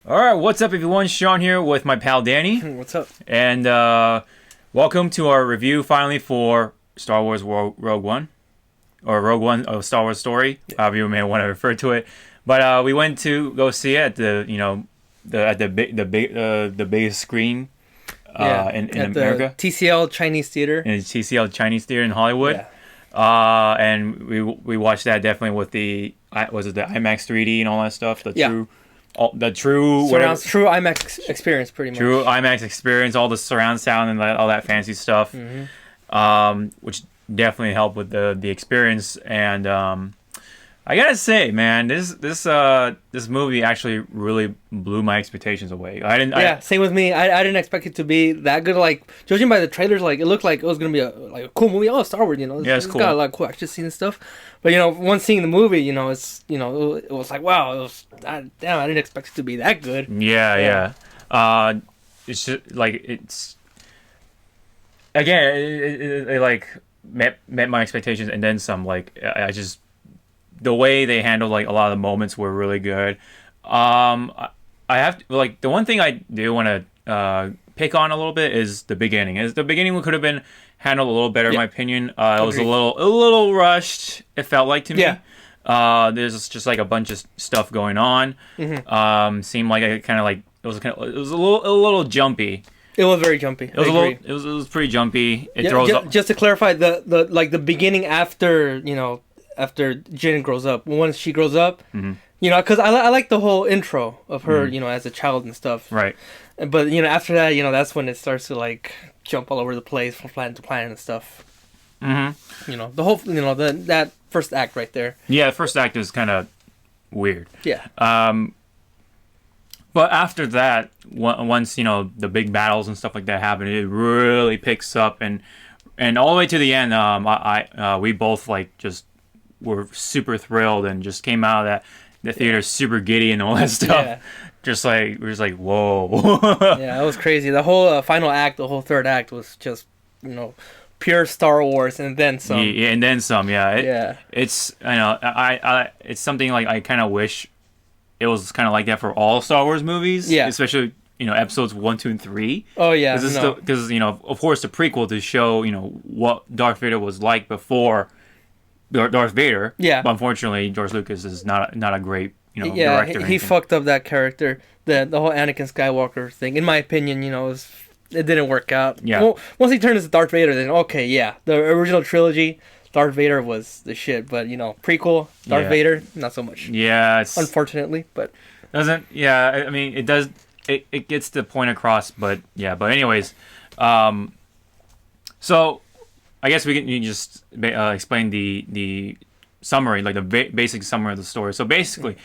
All right, what's up, everyone? Sean here with my pal Danny, What's up? and welcome to our review finally for Star Wars Rogue One, or Rogue One, a Star Wars story, however you may want to refer to it. But we went to go see it at the biggest screen in at America, the TCL Chinese Theater. in the TCL Chinese Theater in Hollywood. Yeah, And we watched that definitely with was it the IMAX 3D and all that stuff, Yeah. the true surround true IMAX experience, pretty much. true IMAX experience, all the surround sound and all that fancy stuff, which definitely helped with the experience. And I gotta say, man, this movie actually really blew my expectations away. I didn't. Yeah, same with me. I didn't expect it to be that good. Like judging by the trailers, like it looked like it was gonna be a cool movie. Oh, Star Wars, Yeah, it's it's cool. got a lot of cool action scenes and stuff. But once seeing the movie, it was like wow, damn, I didn't expect it to be that good. Yeah, Yeah. yeah. It's just like it's again, it like met my expectations and then some. Like I just the way they handled like a lot of the moments were really good. I have to, like the one thing I do want to pick on a little bit is the beginning. Is the beginning could have been handled a little better in Yeah. my opinion. It was Agreed. a little rushed. It felt like to me. Yeah. There's just like a bunch of stuff going on. Seemed like I kind of like it was a little jumpy. It was very jumpy. It was I a little agree. it was pretty jumpy. It Yeah, throws just to clarify, the beginning after after Jin grows up, once she grows up, because I like the whole intro of her, as a child and stuff. right. But after that, that's when it starts to like jump all over the place from planet to planet and stuff. The whole, that first act right there. Yeah, the first act is kind of weird. Yeah, But after that, once the big battles and stuff like that happen, it really picks up and all the way to the end. We both like just were super thrilled and just came out of the theater super giddy and all that stuff. Yeah. Just like we're just like whoa. yeah, that was crazy. The whole final act, the whole third act was just pure Star Wars and then some. Yeah, and then some. Yeah, Yeah. It's I it's something like I kind of wish it was kind of like that for all Star Wars movies. Yeah. Especially episodes 1, 2, and 3. Oh yeah, Because no. of course the prequel to show what Darth Vader was like before Darth Vader. Yeah. But unfortunately, George Lucas is not a great Yeah, director. or he anything. fucked up that character. The whole Anakin Skywalker thing, in my opinion, it didn't work out. Yeah. Well, once he turned into Darth Vader, then okay, yeah, the original trilogy, Darth Vader was the shit. But prequel Darth Yeah. Vader, not so much. Yeah, it's Unfortunately, but doesn't. Yeah, I mean it does. It gets the point across, but yeah. But anyways, so I guess you just explain the summary, like the basic summary of the story. So basically,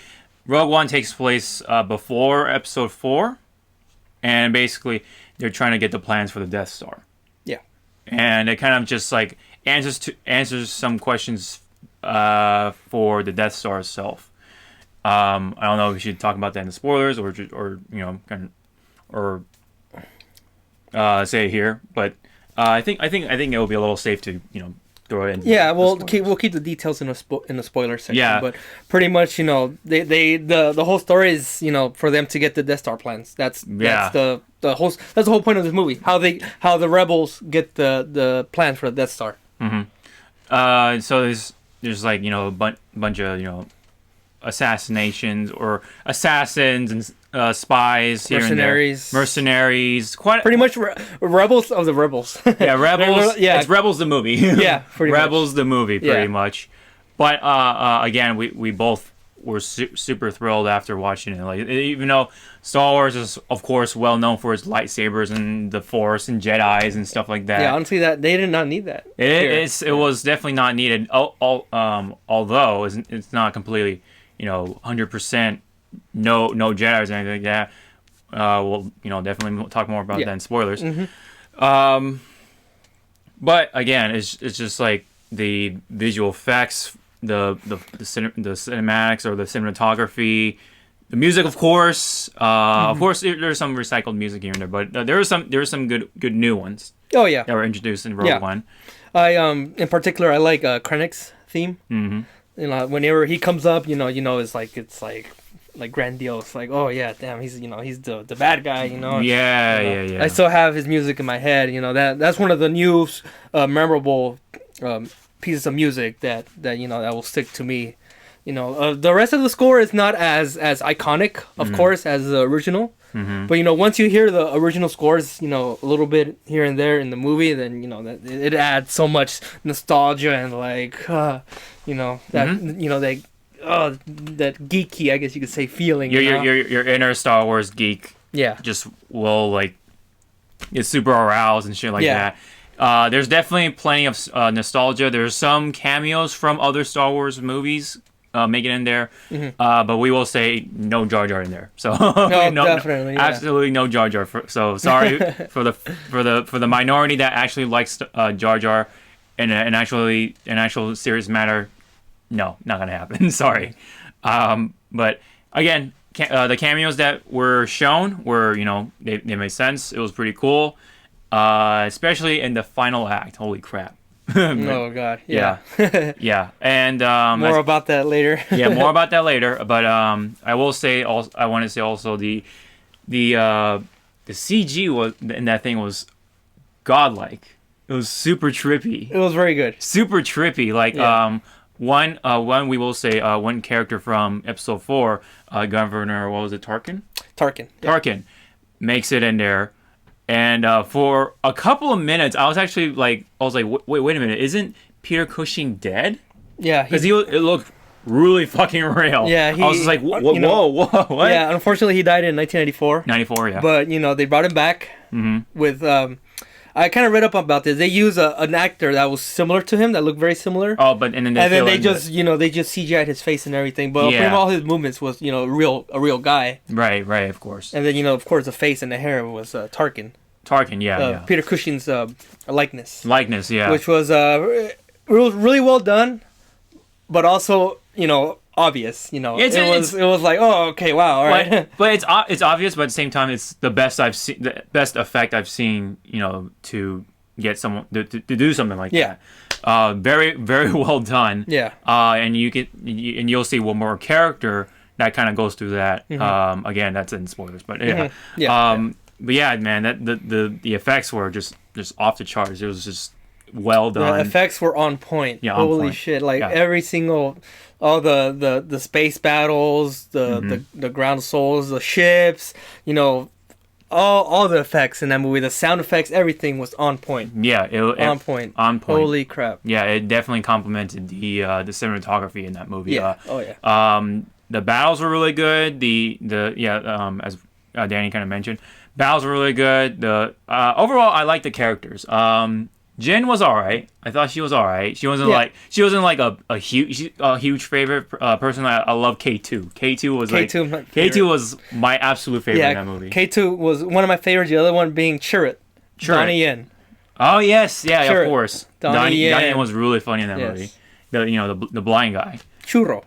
Rogue One takes place before Episode 4, and basically they're trying to get the plans for the Death Star, yeah, and it kind of just like answers some questions for the Death Star itself. I don't know if we should talk about that in the spoilers or kind of say it here, but I think it will be a little safe to throw it in. yeah. the We'll spoilers. keep the details in the spoiler section. Yeah. But pretty much, the whole story is for them to get the Death Star plans. That's the whole point of this movie. How the rebels get the plans for the Death Star. So there's like a bunch of assassinations or assassins and spies here Mercenaries. and there. Mercenaries. Quite Pretty much rebels of the rebels. Yeah, Rebels. Yeah. It's Rebels the movie. Yeah, pretty much. Rebels the movie, pretty Yeah. much. But again, we both were super thrilled after watching it. Like even though Star Wars is of course well known for its lightsabers and the Force and Jedi's and stuff like that. Yeah, honestly, that they did not need that. here. It was definitely not needed. Although it's not completely 100% no Jedi's or anything like that. We'll definitely talk more about that in spoilers. But again, it's just like the visual effects, the cinematics or the cinematography, the music, of course. Of course, there's some recycled music here and there, but there are some good new ones Oh yeah, that were introduced in Rogue Yeah. One. I in particular I like Krennic's theme. Mm-hmm. Whenever he comes up, it's like like grandiose. Like, oh yeah, damn, he's he's the bad guy. Yeah, You know, yeah. I still have his music in my head. That's one of the new memorable pieces of music that that will stick to me. The rest of the score is not as iconic, of course, as the original. But once you hear the original scores, a little bit here and there in the movie, then that it adds so much nostalgia and like that that geeky, I guess you could say, feeling. Your inner Star Wars geek. Yeah. Just will like get super aroused and shit like that. There's definitely plenty of nostalgia. There's some cameos from other Star Wars movies. Make it in there, but we will say no Jar Jar in there. So definitely, absolutely no Jar Jar. So sorry for the minority that actually likes Jar Jar, and actual serious matter. No, not gonna happen. Sorry, but again, the cameos that were shown were they made sense. It was pretty cool, especially in the final act. Holy crap. Oh god, yeah. Yeah, and more about that later. Yeah, more about that later. But I will say also, I want to say also the CG was in that thing was godlike. It was super trippy. It was very good. Super trippy. Like one we will say one character from episode 4, Governor, what was it, Tarkin? Tarkin. Yeah. Tarkin makes it in there. And for a couple of minutes, I was like, wait a minute, isn't Peter Cushing dead? Yeah, because it looked really fucking real. Yeah, I was just like, whoa, what? Yeah, unfortunately, he died in 1994. 94, yeah. But they brought him back with. I kind of read up about this. They use an actor that was similar to him, that looked very similar. Oh, but and then they just they just CGI'd his face and everything. But pretty much all his movements was a real guy. Right, of course. And then of course the face and the hair was Tarkin. Tarkin, yeah. Peter Cushing's likeness. Likeness, yeah. Which was really well done, but also obvious. It was like, oh, okay, wow, all right. But it's obvious, but at the same time, it's the best effect I've seen. To get someone to do something like that. Very very well done. Yeah. And you'll see one more character that kind of goes through that. Again, that's in spoilers, but yeah. But yeah, man, that the effects were just off the charts. It was just well done. The effects were on point. Yeah, holy shit! Like every single, all the space battles, the ground souls, the ships, all the effects in that movie, the sound effects, everything was on point. Yeah, on point. On point. Holy crap! Yeah, it definitely complemented the cinematography in that movie. Yeah. The battles were really good. As Danny kind of mentioned, battles were really good. The overall, I like the characters. Jin was alright. I thought she was alright. She wasn't like a huge favorite person. I love K2. K2 was my absolute favorite in that movie. K2 was one of my favorites. The other one being Chirrut. Donnie Yen. Oh yes, yeah, Chirrut. Of course. Donnie Yen was really funny in that movie. The blind guy. Churro.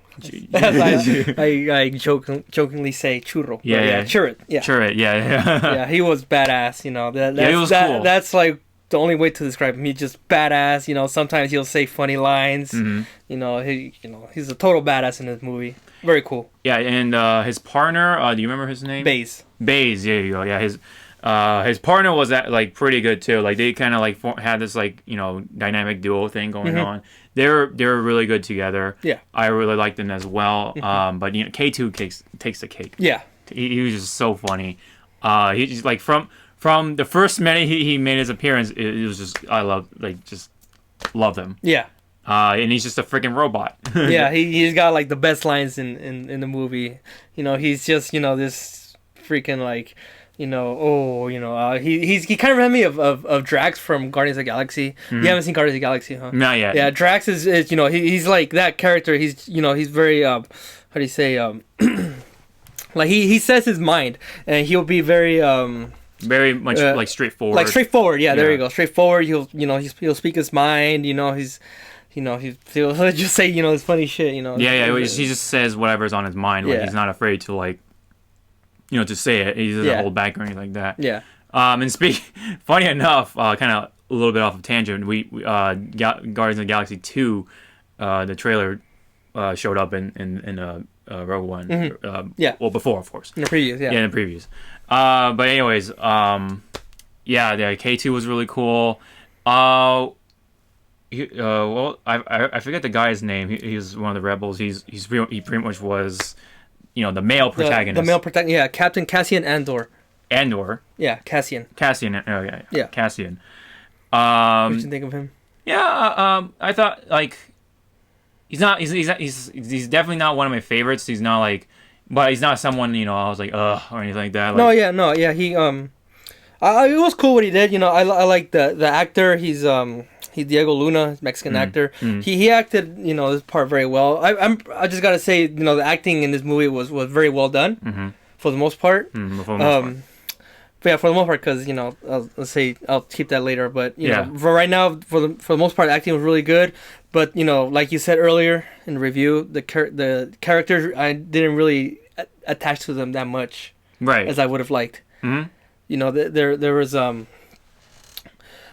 I jokingly say churro. Yeah. Chirrut. Yeah. Chirrut. Yeah. Yeah, he was badass. He was cool. That's like the only way to describe him. He's just badass. Sometimes he'll say funny lines. He's a total badass in this movie. Very cool. Yeah, and his partner, do you remember his name? Baze. There you go. Yeah, his partner was pretty good too. Like they kind of had this dynamic duo thing going on. They were really good together. Yeah, I really liked them as well. But K2 takes the cake. Yeah, he was just so funny. He just from the first minute he made his appearance, it was just I love him. Yeah. And he's just a freaking robot. Yeah, he's got the best lines in the movie. He's just this freaking he kind of reminded me of Drax from Guardians of the Galaxy. You haven't seen Guardians of the Galaxy, huh? Not yet. Yeah, Drax is he's like that character. He's he's very how do you say he says his mind, and he'll be very much straightforward. Straightforward. Yeah, there you go. Straightforward. He'll speak his mind. He'll just say his funny shit. He just says whatever's on his mind. He's not afraid to to say it. He doesn't hold back or anything like that. Yeah. And funny enough, kind of a little bit off of tangent. We Guardians of the Galaxy 2, the trailer showed up in Rogue One. Yeah. Well, before, of course. In the previous, yeah. Yeah, in the previews. But anyways, yeah, the K2 was really cool. Well, I forget the guy's name. He was one of the rebels. He pretty much was, the male protagonist. The male protagonist, yeah, Captain Cassian Andor. Andor. Yeah, Cassian. Cassian. Oh yeah. Yeah. Cassian. What did you think of him? Yeah. I thought like he's definitely not one of my favorites. He's not like, but he's not someone I was like ugh or anything like that. Like, no, yeah. He it was cool what he did. I like the actor. He's Diego Luna, Mexican actor. He acted this part very well. I just gotta say the acting in this movie was very well done for the most part. For the most part. But yeah, for the most part, because I'll keep that later. But for right now, for the most part, acting was really good. But like you said earlier in the review, the characters I didn't really attach to them that much, right, as I would have liked. Mm-hmm. There was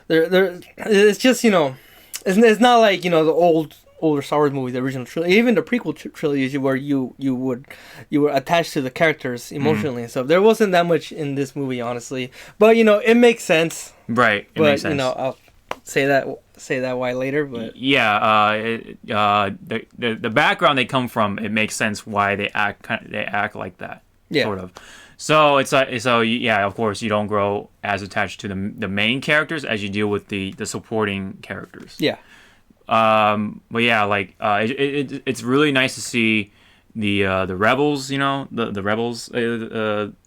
it's just it's not like the older Star Wars movies, the original trilogy, even the prequel trilogies, where you were attached to the characters emotionally and stuff. There wasn't that much in this movie, honestly, but it makes sense, right? It makes sense. I'll say that why later, but the background they come from, it makes sense why they act like that, sort of. So it's yeah, of course you don't grow as attached to the main characters as you do with the supporting characters. Yeah. But yeah, like it's really nice to see the rebels, the rebels,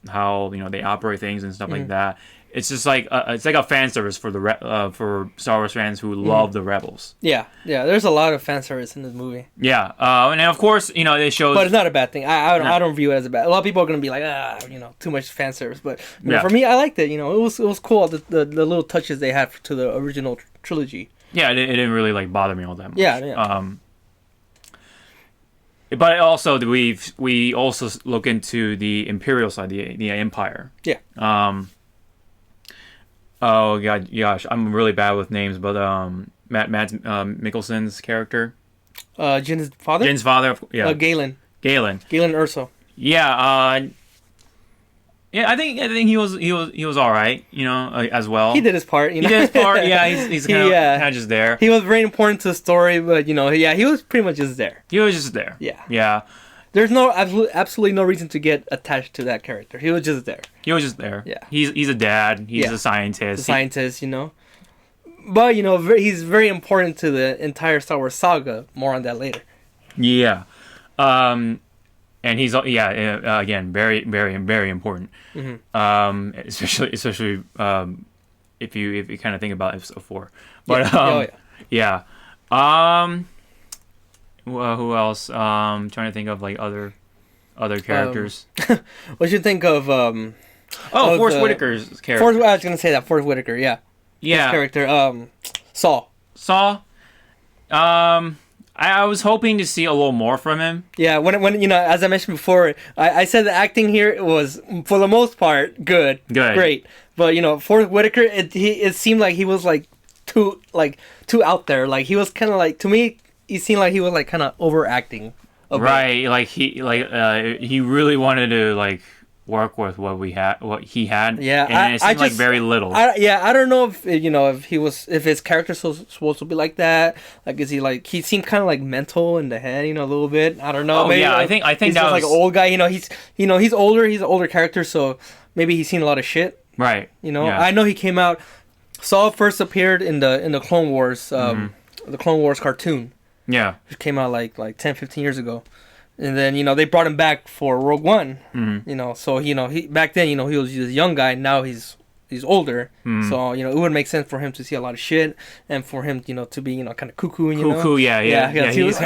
how they operate things and stuff like that. It's just like it's like a fan service for for Star Wars fans who love the rebels. Yeah. There's a lot of fan service in this movie. Yeah, and then of course they show. But it's not a bad thing. I don't view it as a bad. A lot of people are gonna be like too much fan service. But for me, I liked it. It was cool. The little touches they had to the original trilogy. Yeah, it didn't really like bother me all that much. Yeah. But also we also look into the Imperial side, the Empire. Yeah. Oh gosh, I'm really bad with names, but Mads Mikkelsen's character. Jin's father. Yeah. Galen Erso. Yeah. Yeah, I think he was all right, as well. He did his part, He did his part. Yeah, he's kind of just there. He was very important to the story, but he was pretty much just there. He was just there. Yeah. Yeah. There's absolutely no reason to get attached to that character. He was just there. He was just there. Yeah. He's a dad. He's a scientist. But he's very important to the entire Star Wars saga. More on that later. Yeah. And he's again very very very important. Especially if you kind of think about episode 4. But yeah. Well, who else? Trying to think of like other characters. What you think of? Forrest Whitaker's character. I was gonna say that Forrest Whitaker. Yeah. Yeah. His character. Saul. I was hoping to see a little more from him. Yeah, when as I mentioned before, I said the acting here was for the most part good, great. But Forrest Whitaker, it seemed like he was like too out there. Like he was kind of like, to me, he seemed like he was like kind of overacting. Right, like he really wanted to like work with what he had. Yeah, and it seemed like very little. I don't know if his character was supposed to be like that. Like, is he seemed kind of like mental in the head, a little bit. I don't know. Oh, maybe, yeah, I think he's that just was like an old guy. He's older. He's an older character, so maybe he's seen a lot of shit. Right. Yeah. I know he came out. Saul first appeared in the Clone Wars, the Clone Wars cartoon. Yeah. Which came out like 10, 15 years ago. And then, they brought him back for Rogue One. So, he back then, he was just a young guy. Now he's older. So, it would make sense for him to see a lot of shit and for him, to be, kind of cuckoo, Cuckoo, yeah. He was he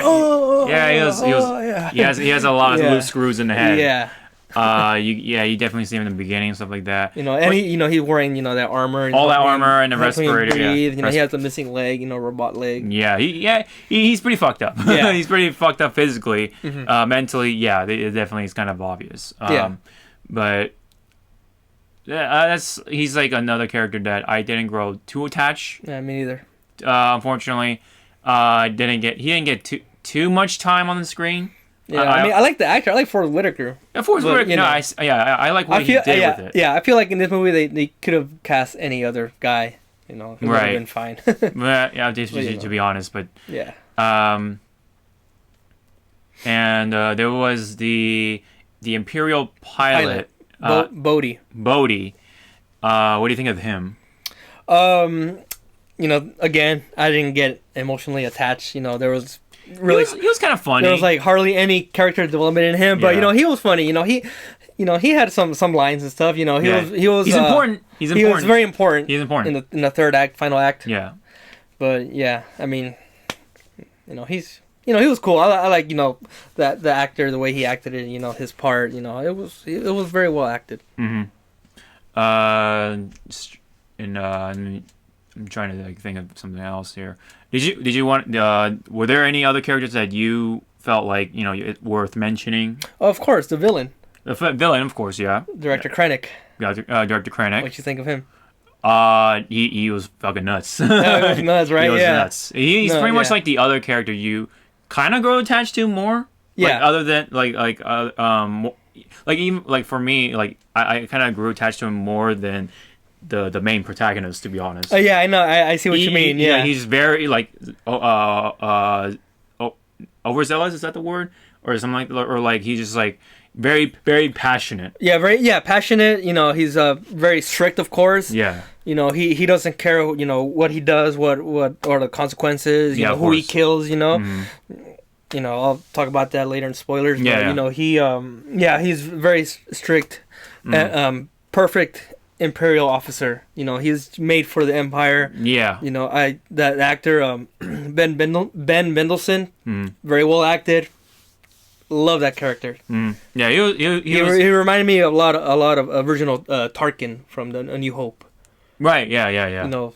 has a lot of loose screws in the head. Yeah. You definitely see him in the beginning and stuff like that. And he's wearing, that armor. All that armor and the respirator. Breathe, he has a missing leg, robot leg. Yeah, he's pretty fucked up. Yeah. He's pretty fucked up physically. Mentally, yeah, it definitely is kind of obvious. But he's like another character that I didn't grow too attached. Yeah, me neither. Unfortunately, he didn't get too much time on the screen. Yeah, I mean, I like the actor. I like Forrest Whitaker. Forrest Whitaker. You know, I like what he did with it. Yeah, I feel like in this movie they could have cast any other guy. You know, it would have been fine. Yeah, to be honest, but yeah. And there was the Imperial pilot. Bodhi. Bodhi. What do you think of him? You know, again, I didn't get emotionally attached. You know, there was really he was kind of funny. There was like hardly any character development in him, but you know, he was funny. You know, he had some lines and stuff. You know, he was he's important. He's important. He was very important. He's important in the third act, final act. Yeah. But yeah, I mean, you know, he was cool. I like, you know, that the actor, the way he acted it, you know, his part, you know, it was very well acted. Mm-hmm. I'm trying to think of something else here. Did you want? Were there any other characters that you felt like, you know, worth mentioning? Oh, of course, the villain. The villain, of course, yeah. Director Krennic. Director Krennic. What you think of him? He was fucking nuts. Yeah, he was nuts, right? He was nuts. He's pretty much like the other character you kind of grow attached to more. Yeah. Like, other than even like for me, like I kind of grew attached to him more than the main protagonist, to be honest. Oh yeah, I know. I see what you mean. Yeah, he's very like overzealous. Is that the word, or something like, or like he's just like very very passionate. Yeah, passionate. You know, he's very strict, of course. Yeah. You know, he doesn't care. You know what he does, what are the consequences. You know who he kills. You know. Mm-hmm. You know, I'll talk about that later in spoilers. But, you know, he's very strict, perfect Imperial officer. You know, he's made for the Empire. Yeah. You know, that actor Ben Mendelsohn, very well acted. Love that character. Yeah, he reminded me a lot of original Tarkin from A New Hope. Right. Yeah. You know,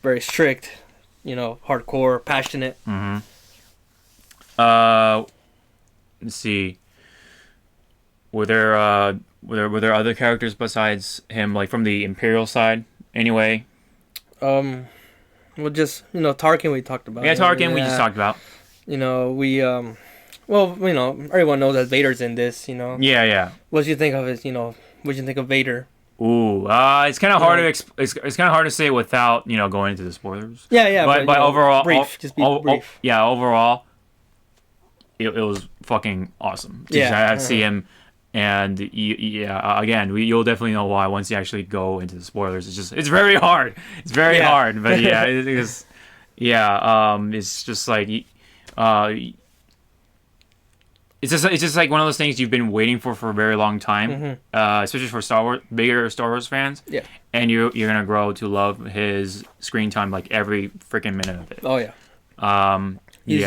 very strict. You know, hardcore, passionate. Mm-hmm. Let's see. Were there other characters besides him, like from the Imperial side? Anyway. Well, just, you know, Tarkin we talked about. Yeah, Tarkin we just talked about. You know, well, you know, everyone knows that Vader's in this. You know. Yeah. What do you think of his? You know, what do you think of Vader? Ooh, it's kind of hard to it's kind of hard to say without, you know, going into the spoilers. Yeah. But overall, brief. Just be brief. Yeah, overall. It was fucking awesome. To see him, and again, you'll definitely know why once you actually go into the spoilers. It's very hard. It's very hard, but yeah, it's just like it's just like one of those things you've been waiting for a very long time, especially for bigger Star Wars fans. Yeah, and you're gonna grow to love his screen time like every freaking minute of it. Oh yeah. He's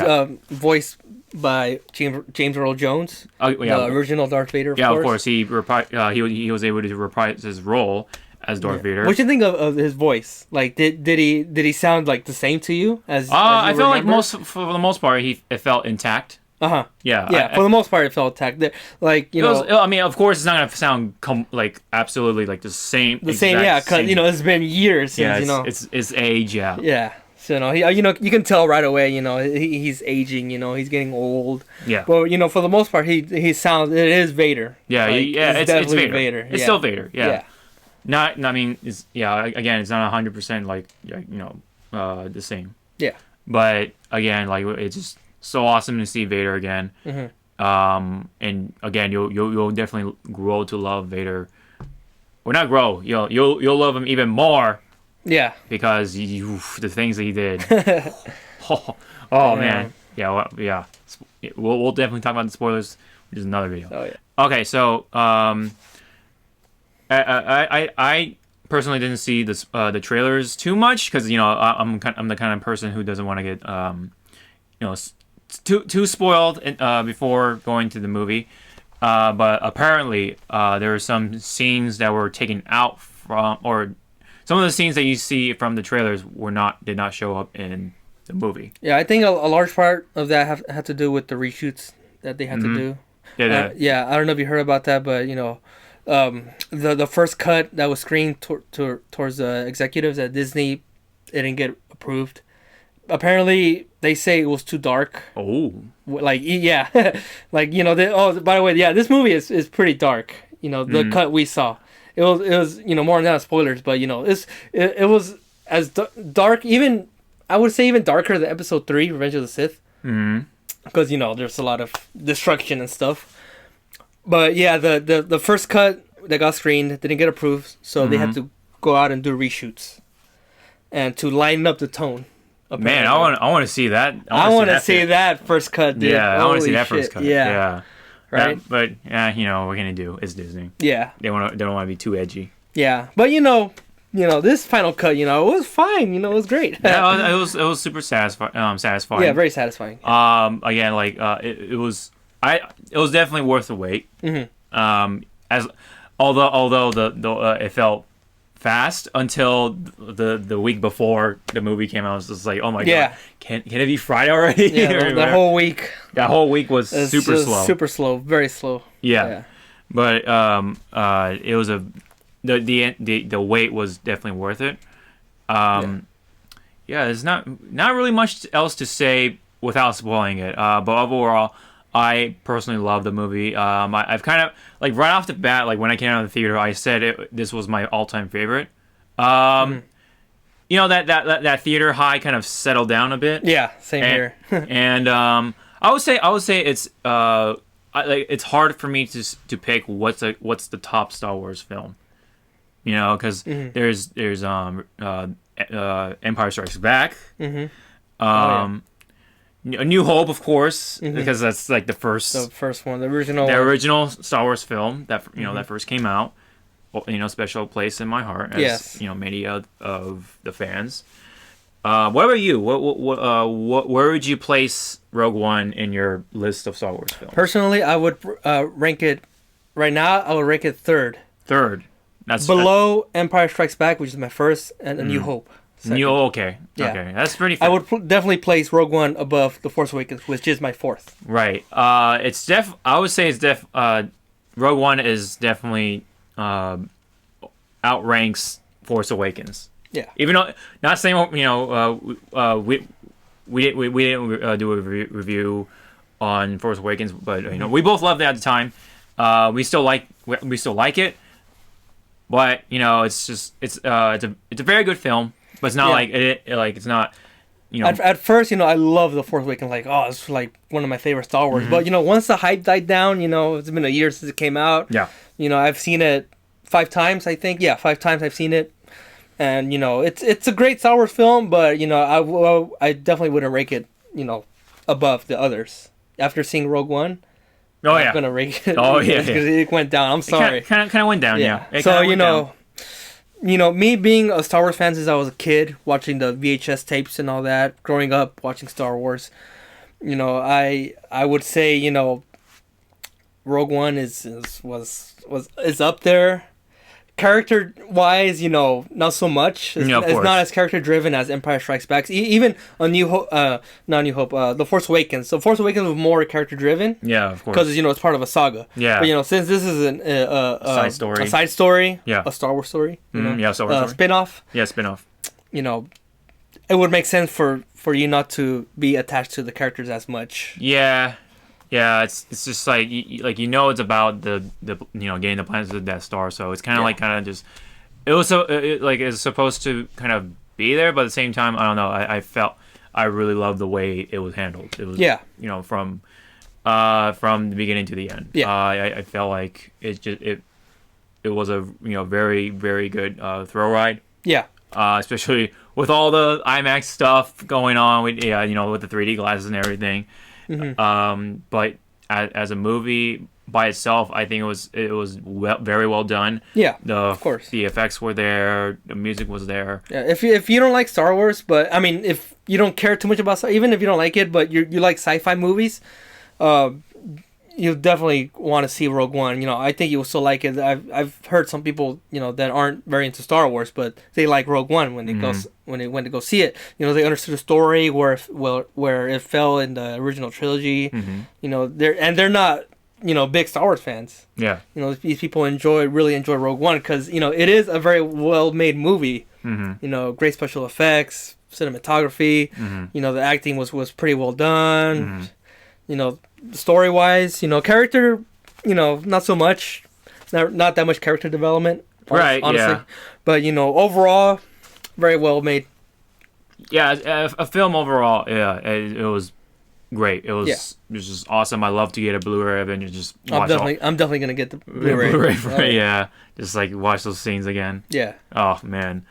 voiced by James Earl Jones, the original Darth Vader. Of course. He was able to reprise his role as Darth Vader. What do you think of his voice? Like, did he sound like the same to you as? I felt like for the most part, it felt intact. Yeah. For the most part, it felt intact. Like, you know, I mean, of course, it's not gonna sound like absolutely like the same. Yeah, because you know, it's been years since it's age. Yeah. Yeah. So, you know, you can tell right away, you know, he's aging, you know, he's getting old. Yeah. Well, you know, for the most part, he sounds, it is Vader. Yeah, like, it's Vader. It's still Vader. Yeah. I mean, again, it's not 100% like, you know, the same. Yeah. But again, like, it's just so awesome to see Vader again. Mm-hmm. And again, you'll definitely grow to love Vader. Well, not grow. You'll love him even more. Yeah, because the things that he did. Man, yeah. We'll definitely talk about the spoilers, which is another video. Oh yeah. Okay, so I personally didn't see the trailers too much because, you know, I'm the kind of person who doesn't want to get you know, too spoiled before going to the movie. But apparently there were some scenes that were taken out from, or some of the scenes that you see from the trailers did not show up in the movie. Yeah, I think a large part of that had to do with the reshoots that they had to do. Yeah, I don't know if you heard about that, but you know, the first cut that was screened towards the executives at Disney, it didn't get approved. Apparently, they say it was too dark. Oh. Like yeah, like by the way, yeah, this movie is pretty dark. The cut we saw, it was more than that spoilers, but it was as dark, even I would say even darker than Episode 3, Revenge of the Sith, because there's a lot of destruction and stuff. But yeah, the first cut that got screened didn't get approved, so they had to go out and do reshoots, and to lighten up the tone. Apparently. Man, I want to see that. I want to see that first cut, dude. Yeah, I want to see that Holy first shit. cut. Yeah. Right. But yeah, what we're gonna do? It's Disney. Yeah. They don't want to be too edgy. Yeah, but this final cut, it was fine. It was great. Yeah, it was super satisfying. Yeah, very satisfying. Again, like it was definitely worth the wait. As although the it felt fast until the week before the movie came out. I was just like, oh my god, can it be Friday already? Yeah, the whole week. That whole week was super slow. Super slow, very slow. Yeah. But it was the wait was definitely worth it. There's not really much else to say without spoiling it. But overall, I personally love the movie. I've kind of like right off the bat, like when I came out of the theater, I said this was my all-time favorite. That theater high kind of settled down a bit. Yeah, same here. And I would say it's it's hard for me to pick what's the top Star Wars film. Because there's Empire Strikes Back. A New Hope, of course, because that's like the first one, the original Star Wars film that that first came out. Special place in my heart, as many of the fans. What about you? Where would you place Rogue One in your list of Star Wars films? Personally, I would rank it right now. I would rank it third. That's below Empire Strikes Back, which is my first, and A New Hope. Okay. That's pretty fair. I would definitely place Rogue One above The Force Awakens, which is my fourth. Right. I would say Rogue One is definitely outranks Force Awakens. Yeah. Even though, not saying we didn't do a review on Force Awakens, but we both loved it at the time. We still like it, but it's a very good film. But it's not it's not, At first, I love The Force Awakens. Like, oh, it's like one of my favorite Star Wars. But once the hype died down, it's been a year since it came out. Yeah. I've seen it 5 times, I think. Yeah, 5 times I've seen it, and it's a great Star Wars film. But I definitely wouldn't rank it above the others. After seeing Rogue One, I'm gonna rank it. Oh yeah, because it went down. I'm sorry. Kind of went down. Yeah. So me being a Star Wars fan since I was a kid, watching the VHS tapes and all that, growing up watching Star Wars, I would say Rogue One is up there. Character wise, not so much. It's not as character driven as Empire Strikes Back. Even A New Hope, not New Hope, The Force Awakens. So Force Awakens was more character driven. Yeah, of course. Because it's part of a saga. Yeah. But since this is a side story, yeah, a Star Wars story, yeah, Star Wars story. Spin-off. Yeah, spin-off. It would make sense for you not to be attached to the characters as much. Yeah. Yeah, it's just like it's about the getting the planets of the Death Star, so it's kind of just it was it's supposed to kind of be there, but at the same time, I don't know. I felt I really loved the way it was handled. It was from the beginning to the end. Yeah, I felt like it was a very very good thrill ride. Yeah, especially with all the IMAX stuff going on with with the 3D glasses and everything. But as a movie by itself, I think it was very well done. Yeah, of course. The effects were there, the music was there. Yeah, if you don't like Star Wars, but I mean, if you don't care too much about even if you don't like it, but you like sci-fi movies, you definitely want to see Rogue One. I think you will still like it. I've heard some people that aren't very into Star Wars, but they like Rogue One when they when they went to go see it. They understood the story where it fell in the original trilogy. They're not big Star Wars fans. Yeah. These people really enjoy Rogue One because it is a very well made movie. You know, great special effects, cinematography. You know, the acting was pretty well done. You know, story wise, you know, character, you know, not so much. Not that much character development. Right. Honestly. Yeah. But you know, overall, very well made. Yeah, a film overall. Yeah, it was great. It was just awesome. I love to get a Blu-ray of it and just watch I'm definitely gonna get the Blu-ray. Yeah, just like watch those scenes again. Yeah. Oh man.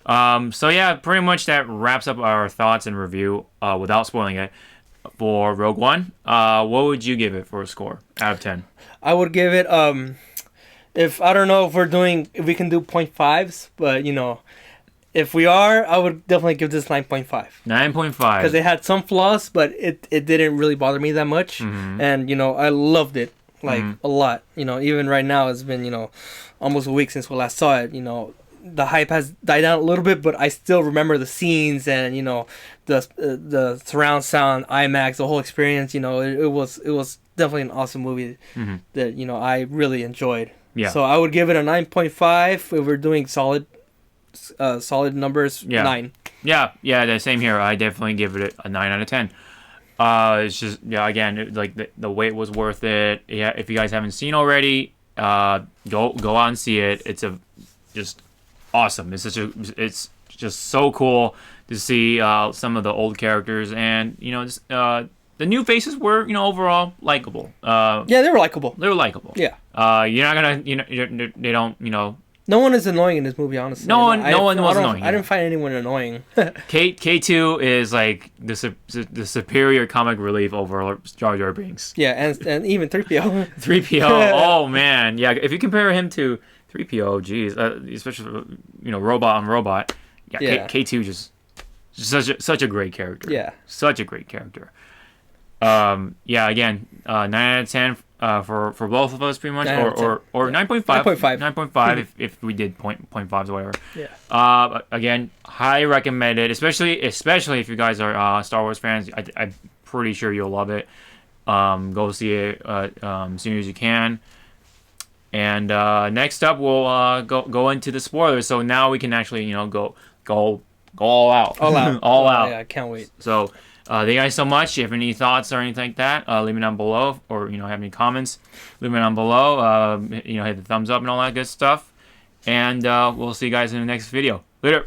So yeah, pretty much that wraps up our thoughts and review. Without spoiling it, for Rogue One. What would you give it for a score out of 10? I would give it if I don't know if we can do 0.5s, but you know, if we are, I would definitely give this 9.5. 9.5. Because it had some flaws, but it didn't really bother me that much. And, you know, I loved it, like, a lot. You know, even right now, it's been, you know, almost a week since we last saw it. You know, the hype has died down a little bit, but I still remember the scenes and, you know, the surround sound, IMAX, the whole experience. You know, it was definitely an awesome movie that, you know, I really enjoyed. Yeah. So I would give it a 9.5 if we're doing solid numbers. 9. Yeah, the same here. I definitely give it a 9 out of 10. It's just, yeah, again, like the wait was worth it. Yeah, if you guys haven't seen already, go out and see it. It's just awesome. It's just so cool to see some of the old characters, and you know, the new faces were, you know, overall likable. Yeah, they were likable. Yeah. You're not gonna, you know, they don't, you know. No one is annoying in this movie, honestly. No one was annoying. I didn't find anyone annoying. K2 is like the superior comic relief over Jar Jar Binks. Yeah, and even 3PO. 3PO. Oh man, yeah. If you compare him to 3PO, geez, especially, you know, robot on robot. Yeah. K2 just such a great character. Yeah. Such a great character. Yeah. Again, 9 out of 10. For both of us, pretty much, or 9.5. 9.5 if we did 0.5s or whatever. Yeah. Again, highly recommended, especially if you guys are Star Wars fans. I'm pretty sure you'll love it. Go see it as soon as you can. And next up, we'll go into the spoilers. So now we can actually, you know, go all out. All out. All out. Yeah, I can't wait. So. Thank you guys so much. If you have any thoughts or anything like that, leave me down below, or you know, have any comments, leave me down below. You know, hit the thumbs up and all that good stuff. And we'll see you guys in the next video. Later.